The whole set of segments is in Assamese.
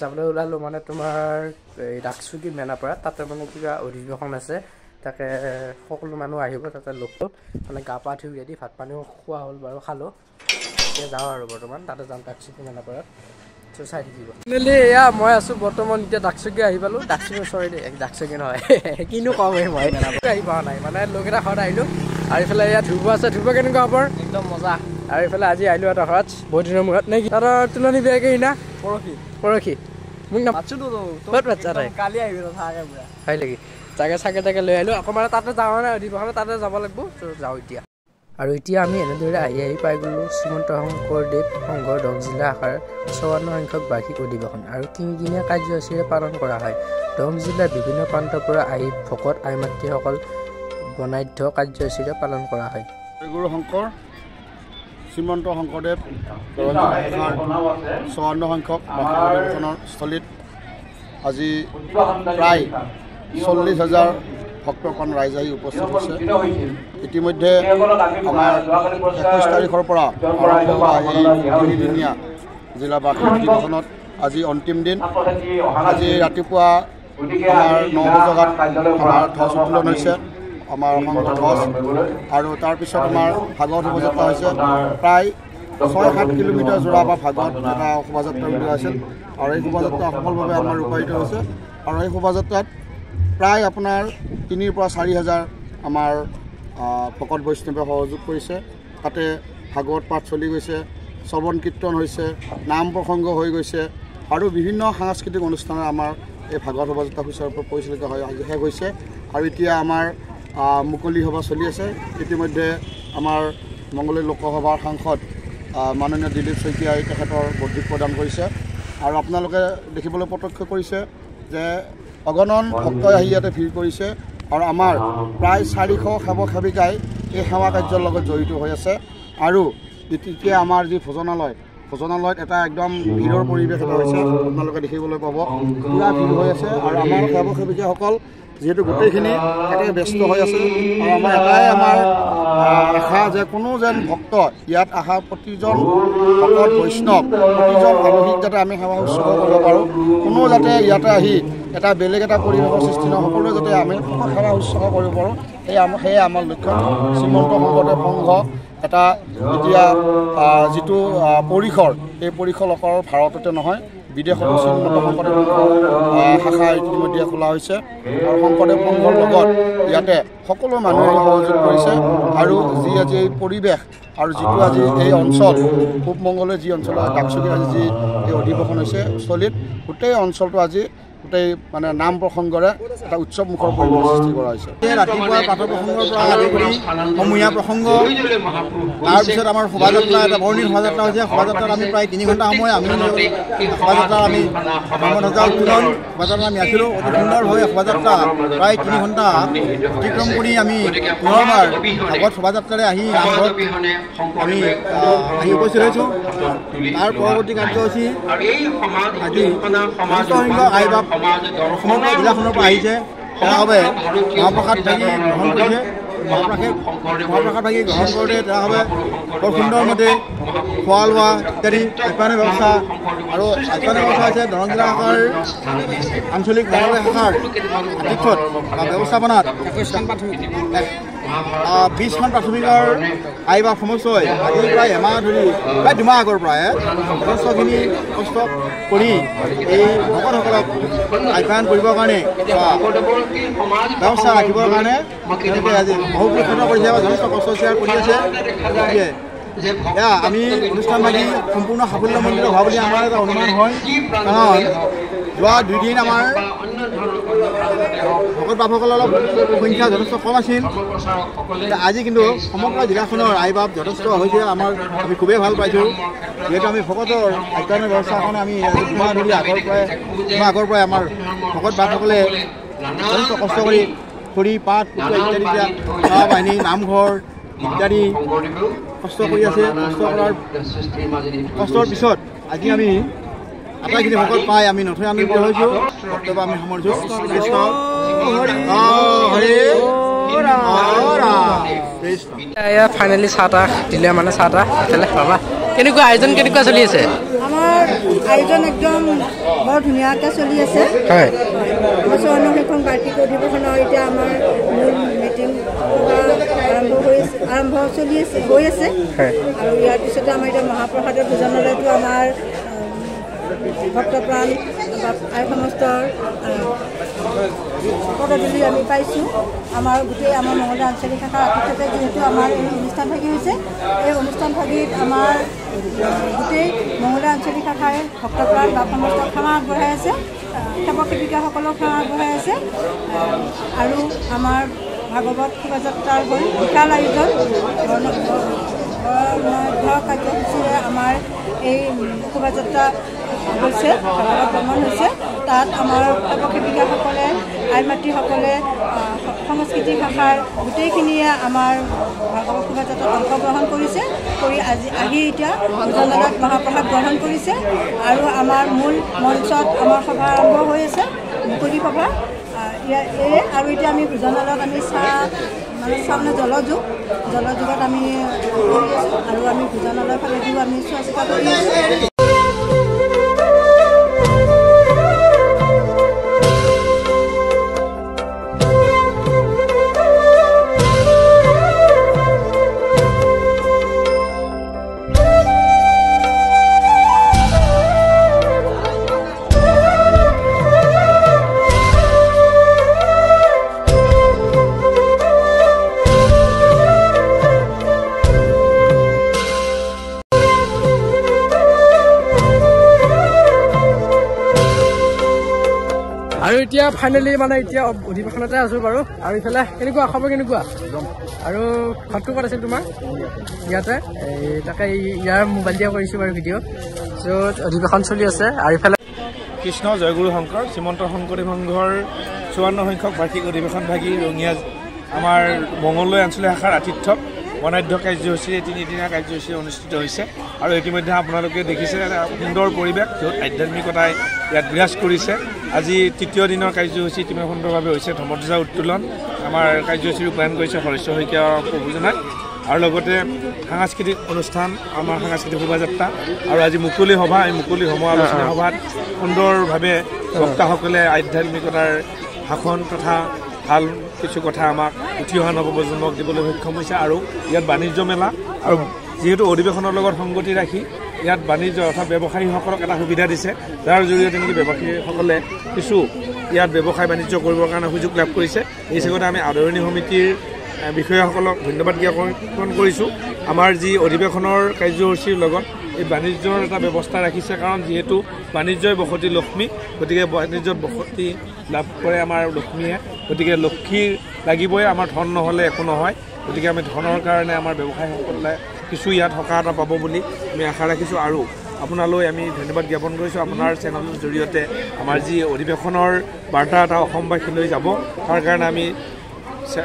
যাবলৈ ওলালোঁ মানে তোমাৰ এই ডাকচুকি মেনাপাৰা তাতে মানে কিবা অধিৱেশন আছে তাকে সকলো মানুহ আহিব তাতে লগটো মানে গা পা ধুই ৰেডি ভাত পানীও খোৱা হ'ল বাৰু খালোঁ এতিয়া যাওঁ আৰু বৰ্তমান তাতে যাম ডাকচুকি মেনাপাৰাত চাই থাকিব এয়া মই আছোঁ বৰ্তমান এতিয়া ডাকচুকি আহি পালোঁ ডাকচুকি চৰি ডাকচুকি নহয় কিনো কওঁ মই আহি পোৱা নাই মানে লগকেইটা ঘৰত আহিলোঁ আৰু এইফালে ইয়াত ধ্ৰুৱ আছে ধ্ৰুৱ কেনেকুৱা খবৰ একদম মজা আৰু এইফালে আজি আহিলোঁ এটা ঘৰত বহুত দিনৰ মূৰত নে কি তাৰ তুলনি বিয়াকে না পৰহি মোক কালি আহিবি হয় নেকি জাগে চাগে তাকে লৈ আহিলোঁ আকৌ মানে তাতে যাওঁ নাই অধিৱেশন তাতে যাব লাগিব যাওঁ এতিয়া আৰু এতিয়া আমি এনেদৰে আহি পাই গ'লোঁ শ্ৰীমন্ত শংকৰদেৱ সংঘৰ দৰং জিলা শাখাৰ ৫৪ সংখ্যক বাৰ্ষিক অধিৱেশন আৰু তিনিদিনীয়া কাৰ্যসূচীৰে পালন কৰা হয় দৰং জিলাৰ বিভিন্ন প্ৰান্তৰ পৰা আহি ভকত আই মাতৃসকল বৰ্ণাঢ্য কাৰ্যসূচীৰে পালন কৰা হয় গুৰু শংকৰ শ্ৰীমন্ত শংকৰদেৱ দৰং জিলা শাখাৰ ৫৪ সংখ্যক বাৰ্ষিক অধিৱেশনৰ স্থলীত আজি প্ৰায় ৪০,০০০ ভক্তপ্ৰাণ ৰাইজ আহি উপস্থিত হৈছে ইতিমধ্যে আমাৰ ২১ তাৰিখৰ পৰা আৰম্ভ হোৱা এই তিনিদিনীয়া জিলা বাৰ্ষিক অধিৱেশনত আজি অন্তিম দিন আজি ৰাতিপুৱা আমাৰ ৯ বজাত আমাৰ ধ্বজ উত্তোলন হৈছে আমাৰ সংঘ ধ্বজ আৰু তাৰপিছত আমাৰ ভাগৱত শোভাযাত্ৰা হৈছে প্ৰায় ৬-৭ কিলোমিটাৰ জোৰা বা ভাগৱত এটা শোভাযাত্ৰা উলিওৱা আছিল আৰু এই শোভাযাত্ৰা সফলভাৱে আমাৰ ৰূপায়িত হৈছে আৰু এই শোভাযাত্ৰাত প্ৰায় আপোনাৰ ৩,০০০ পৰা ৪,০০০ আমাৰ ভকত বৈষ্ণৱে সহযোগ কৰিছে তাতে ভাগৱত পাঠ চলি গৈছে শ্ৰৱণ কীৰ্তন হৈছে নাম প্ৰসংগ হৈ গৈছে আৰু বিভিন্ন সাংস্কৃতিক অনুষ্ঠানে আমাৰ এই ভাগৱত শোভাযাত্ৰা সুচাৰুৰূপে পৰিচালিত হৈ শেষ হৈছে আৰু এতিয়া আমাৰ মুকলি সভা চলি আছে ইতিমধ্যে আমাৰ মংগলদৈ লোকসভাৰ সাংসদ মাননীয় দিলীপ শইকীয়াই তেখেতৰ বৰ্ধিক প্ৰদান কৰিছে আৰু আপোনালোকে দেখিবলৈ প্ৰত্যক্ষ কৰিছে যে অগণন ভক্তই আহি ইয়াতে ভিৰ কৰিছে আৰু আমাৰ প্ৰায় ৪০০ সেৱক সেৱিকাই এই সেৱা কাৰ্যৰ লগত জড়িত হৈ আছে আৰু এতিয়া আমাৰ যি ভোজনালয়ত এটা একদম ভিৰৰ পৰিৱেশ এটা হৈছে আপোনালোকে দেখিবলৈ পাব পূৰা ভিৰ হৈ আছে আৰু আমাৰ সেৱক সেৱিকাসকল যিহেতু গোটেইখিনি তাতে ব্যস্ত হৈ আছে আৰু আমাৰ এটাই আমাৰ আশা যে কোনো যেন ভক্ত ইয়াত অহা প্ৰতিজন ভকত বৈষ্ণৱ প্ৰতিজন আলহীক যাতে আমি সেৱা শুশ্ৰূষা কৰিব পাৰোঁ কোনো যাতে ইয়াতে আহি এটা বেলেগ এটা পৰিৱেশৰ সৃষ্টি নহয় সকলোৱে যাতে আমি সেৱা শুশ্ৰূষা কৰিব পাৰোঁ সেয়ে আমাৰ লক্ষ্য শ্ৰীমন্ত শংকৰদেৱ সংঘ এটা এতিয়া যিটো পৰিসৰ এই পৰিসৰ অকল ভাৰততে নহয় বিদেশতো শ্ৰীমন্ত শংকৰদেৱ শাখা ইতিমধ্যে খোলা হৈছে আৰু শংকৰদেৱ সংঘৰ লগত ইয়াতে সকলো মানুহে সহযোগ কৰিছে আৰু যি আজি এই পৰিৱেশ আৰু যিটো আজি এই অঞ্চল পূব মংগলদৈ যি অঞ্চল ডাকচুকি আজি যি এই অধিৱেশন হৈছে স্থলীত গোটেই অঞ্চলটো আজি গোটেই মানে নাম প্ৰসংগৰে এটা উৎসৱমুখৰ পৰিৱেশ সৃষ্টি কৰা হৈছে ৰাতিপুৱা প্ৰাতঃ প্ৰসংগৰ পৰা আদি কৰি সমূহীয়া প্ৰসংগ তাৰপিছত আমাৰ শোভাযাত্ৰা এটা বৰ্ণিল শোভাযাত্ৰা হৈছে শোভাযাত্ৰাত আমি প্ৰায় ৩ ঘণ্টা সময় আমি শোভাযাত্ৰা আমি ধ্বজা উত্তোলন শোভাযাত্ৰা আমি আছিলোঁ অতি সুন্দৰভাৱে শোভাযাত্ৰা প্ৰায় ৩ ঘণ্টা অতিক্ৰম কৰি আমি পুনৰবাৰ ভাগৱত শোভাযাত্ৰাৰে আহি আমি উপস্থিত হৈছোঁ তাৰ পৰৱৰ্তী কাৰ্যসূচী আজি আইবাব সমগ্ৰ জিলাখনৰ পৰা আহিছে তেওঁভাৱে মহাপ্ৰসাদ ভাগি গ্ৰহণ কৰিছে মহাপ্ৰসাদ ভাগি গ্ৰহণ কৰোঁতে তেওঁভাৱে বৰ সুন্দৰমতে খোৱা লোৱা ইত্যাদি আপ্যায়নৰ ব্যৱস্থা আৰু আপ্যায়নৰ ব্যৱস্থা হৈছে দৰং জিলা শাখাৰ আঞ্চলিক মংগলদৈ শাখাৰ আতিথ্যত বা ব্যৱস্থাপনাত 20খন প্ৰাথমিকৰ আইবাব সমষ্টিই আজি প্ৰায় এমাহ ধৰি প্ৰায় 2 মাহ আগৰ পৰাই যথেষ্টখিনি কষ্ট কৰি এই ভকতসকলক আপ্যায়ন কৰিবৰ কাৰণে ব্যৱস্থা ৰাখিবৰ কাৰণে তেওঁলোকে আজি বহু কষ্ট কৰিছে বা যথেষ্ট কষ্ট স্বীকাৰ কৰি আছে গতিকে আমি অনুষ্ঠানভাগি সম্পূৰ্ণ সাফল্যমণ্ডিত হোৱা বুলি আমাৰ এটা অনুমান হয় কাৰণ যোৱা 2 দিন আমাৰ ভকত বাপসকলৰ সংখ্যা যথেষ্ট কম আছিল আজি কিন্তু সমগ্ৰ জিলাখনৰ আইবাব যথেষ্ট হৈছে আমি খুবেই ভাল পাইছোঁ যিহেতু আমি ভকতৰ আপ্যায়নৰ ব্যৱস্থাৰ কাৰণে আমি 2 মাহ ধৰি আগৰ পৰাই আমাৰ ভকত বাপসকলে যথেষ্ট কষ্ট কৰি খৰি পাত ইত্যাদি সেৱা বাহিনী নামঘৰ ইত্যাদি কষ্ট কৰি আছে কষ্টৰ পিছত আজি আমি আটাইখিনি ভকত পাই আমি নথৈ আনন্দিত হৈছোঁ বক্তব্য আমি সামৰিছোঁ কৃষ্ণ হৰে ফাইনেলি চাহ তাহ দিলে মানে চাহ তাহ পাবা কেনেকুৱা আয়োজন কেনেকুৱা চলি আছে আমাৰ আয়োজন একদম বৰ ধুনীয়াকৈ চলি আছে। হয়, 54খন বাৰ্ষিক অধিৱেশনৰ এতিয়া আমাৰ মূল মিটিং আৰম্ভ হৈ আছে। আৰু ইয়াৰ পিছতে আমাৰ এতিয়া মহাপ্ৰসাদৰ ভোজনালয়টো আমাৰ ভক্তপ্ৰাণ আই সমস্তৰ পদধূলি আমি পাইছোঁ। আমাৰ গোটেই আমাৰ মঙলদৈ আঞ্চলিক শাখাৰ আতিথ্যতে যিহেতু আমাৰ এই অনুষ্ঠানভাগী হৈছে, এই অনুষ্ঠানভাগীত আমাৰ গোটেই মঙলদৈ আঞ্চলিক শাখাই ভক্তপ্ৰাণ বা সমস্তক সেৱা আগবঢ়াই আছে, সেৱক সেৱিকাসকলক সেৱা আগবঢ়াই আছে। আৰু আমাৰ ভাগৱত শোভাযাত্ৰাৰ হৈ বিশাল আয়োজন কাৰ্যসূচীৰে আমাৰ এই শোভাযাত্ৰা হৈছে, ভাগৱত ভ্ৰমণ হৈছে। তাত আমাৰ সেৱক সেৱিকাসকলে, আই মাতৃসকলে, সাংস্কৃতিক শাখাৰ গোটেইখিনিয়ে আমাৰ ভাগৱত শোভাযাত্ৰাত অংশগ্ৰহণ কৰিছে, কৰি আহি এতিয়া ভোজনালয়ত মহাপ্ৰসাদ গ্ৰহণ কৰিছে। আৰু আমাৰ মূল মঞ্চত আমাৰ সভা আৰম্ভ হৈ আছে, মুকলি সভা। আৰু এতিয়া আমি ভোজনালয়ত আমি চাওঁ জলযোগত আমি কৰি আছোঁ, আৰু আমি ভোজনালয়ৰ ফালেদিও আমি চোৱা চিতা কৰি আছোঁ। আৰু এতিয়া ফাইনেলি মানে এতিয়া অধিৱেশনতে আছোঁ বাৰু। আৰু ইফালে কেনেকুৱা খবৰ কেনেকুৱা? আৰু ঘৰটো ক'ত আছিল তোমাৰ? ইয়াতে তাকে ইয়াৰ মোবাইল দিয়া কৰিছোঁ বাৰু ভিডিঅ'। চ' অধিৱেশন চলি আছে। আৰু ইফালে কৃষ্ণ জয়গুৰু শংকৰ শ্ৰীমন্ত শংকৰদেৱ সংঘৰ 54 সংখ্যক বাৰ্ষিক অধিৱেশন ভাগি ৰঙিয়া আমাৰ মঙলদৈ আঞ্চলিক শাখাৰ আতিথ্যত বৰ্ণাঢ্য কাৰ্যসূচীৰে 3 দিনীয়া কাৰ্যসূচী অনুষ্ঠিত হৈছে। আৰু ইতিমধ্যে আপোনালোকে দেখিছে সুন্দৰ পৰিৱেশ, য'ত আধ্যাত্মিকতাই ইয়াত বিৰাজ কৰিছে। আজি 3য় দিনৰ কাৰ্যসূচী ইতিমধ্যে সুন্দৰভাৱে হৈছে। ধৰ্মধ্বজা উত্তোলন আমাৰ কাৰ্যসূচী ৰূপায়ণ কৰিছে সদস্য শইকীয়া প্ৰভুজনাই। আৰু লগতে সাংস্কৃতিক অনুষ্ঠান, আমাৰ সাংস্কৃতিক শোভাযাত্ৰা, আৰু আজি মুকলি সভা। এই মুকলি আলোচনা সভাত সুন্দৰভাৱে বক্তাসকলে আধ্যাত্মিকতাৰ ভাষণ তথা ভাল কিছু কথা আমাক উঠি অহা নৱপ্ৰজন্মক দিবলৈ সক্ষম হৈছে। আৰু ইয়াত বাণিজ্য মেলা, আৰু যিহেতু অধিৱেশনৰ লগত সংগতি ৰাখি ইয়াত বাণিজ্য অৰ্থাৎ ব্যৱসায়ীসকলক এটা সুবিধা দিছে, যাৰ জৰিয়তে নেকি ব্যৱসায়ীসকলে কিছু ইয়াত ব্যৱসায় বাণিজ্য কৰিবৰ কাৰণে সুযোগ লাভ কৰিছে। এই হিচাপতে আমি আদৰণি সমিতিৰ বিষয়াসকলক ধন্যবাদ জ্ঞাপন কৰিছোঁ। আমাৰ যি অধিৱেশনৰ কাৰ্যসূচীৰ লগত এই বাণিজ্যৰ এটা ব্যৱস্থা ৰাখিছে, কাৰণ যিহেতু বাণিজ্যই বসতি লক্ষ্মী, গতিকে বাণিজ্যত বসতি লাভ কৰে আমাৰ লক্ষ্মীয়ে। গতিকে লক্ষীৰ লাগিবই, আমাৰ ধন নহ'লে একো নহয়। গতিকে আমি ধনৰ কাৰণে আমাৰ ব্যৱসায়ীসকলে কিছু ইয়াত সকাহ এটা পাব বুলি আমি আশা ৰাখিছোঁ। আৰু আপোনালৈ আমি ধন্যবাদ জ্ঞাপন কৰিছোঁ। আপোনাৰ চেনেলৰ জৰিয়তে আমাৰ যি অধিৱেশনৰ বাৰ্তা এটা অসমবাসীলৈ যাব, তাৰ কাৰণে আমি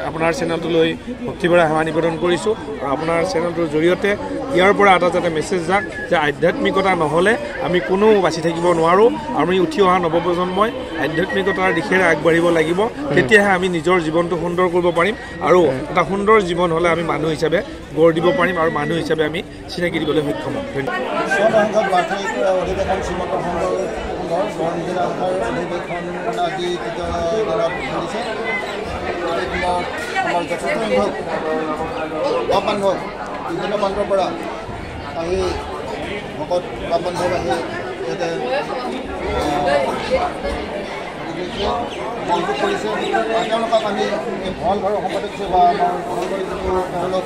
আপোনাৰ চেনেলটোলৈ ভক্তিভৰা সেৱা নিবেদন কৰিছোঁ। আৰু আপোনাৰ চেনেলটোৰ জৰিয়তে ইয়াৰ পৰা এটা যাতে মেছেজ যাক যে আধ্যাত্মিকতা নহ'লে আমি কোনো বাচি থাকিব নোৱাৰোঁ। আমি উঠি অহা নৱপ্ৰজন্মই আধ্যাত্মিকতাৰ দিশেৰে আগবাঢ়িব লাগিব, তেতিয়াহে আমি নিজৰ জীৱনটো সুন্দৰ কৰিব পাৰিম। আৰু এটা সুন্দৰ জীৱন হ'লে আমি মানুহ হিচাপে গঢ় দিব পাৰিম, আৰু মানুহ হিচাপে আমি চিনাকি দিবলৈ সক্ষম হ'ম। আমাৰ যথেষ্ট সংখ্যক গাঁও বান্ধৱ বিভিন্ন প্ৰান্তৰ পৰা আহি ভকত গাঁও বান্ধৱ আহি ইয়াতে মনোযোগ কৰিছে। তেওঁলোকক আমি এই ভঁৰাল ঘৰৰ সম্পাদক বা আমাৰ ভঁৰালঘৰৰ যিটো তেওঁলোক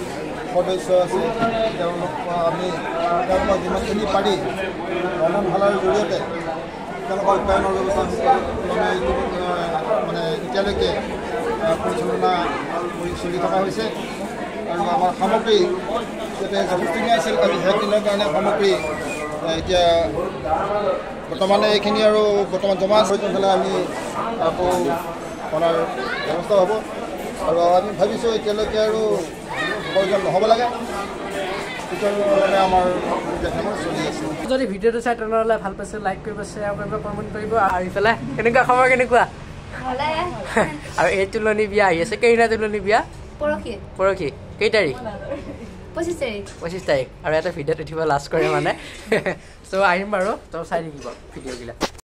সদস্য আছে, তেওঁলোকক যিমানখিনি পাৰি ৰন্ধনশালাৰ জৰিয়তে তেওঁলোকৰ উৎপাদনৰ ব্যৱস্থা মানে এতিয়ালৈকে পৰিচালনা কৰি চলি থকা হৈছে। আৰু আমাৰ সামগ্ৰী যাতে যথেষ্টখিনি আছিল, আজি শেষ দিনৰ কাৰণে সামগ্ৰী এতিয়া বৰ্তমানে এইখিনি আৰু বৰ্তমান জমা প্ৰয়োজন হ'লে আমি আকৌ অনাৰ ব্যৱস্থা হ'ব। আৰু আমি ভাবিছোঁ এতিয়ালৈকে আৰু প্ৰয়োজন নহ'ব লাগে, তেতিয়াহ'লে আমাৰ চলি আছে। যদি ভিডিঅ'টো চাই তেনেহ'লে ভাল পাইছে লাইক কৰিব, শ্বেয়াৰ কৰিব, কমেণ্ট কৰিব। আৰু ইফালে কেনেকুৱা খবৰ কেনেকুৱা? আৰু এই তুলনি বিয়া আহি আছে, কেইদিনা তুলনি বিয়া? পৰহি। কেই তাৰিখ? 25 তাৰিখ আৰু এটা ভিডিঅ'ত উঠিব লাজ কৰে মানে চ' আহিম বাৰু তই চাই থাকিব ভিডিঅ'বিলাক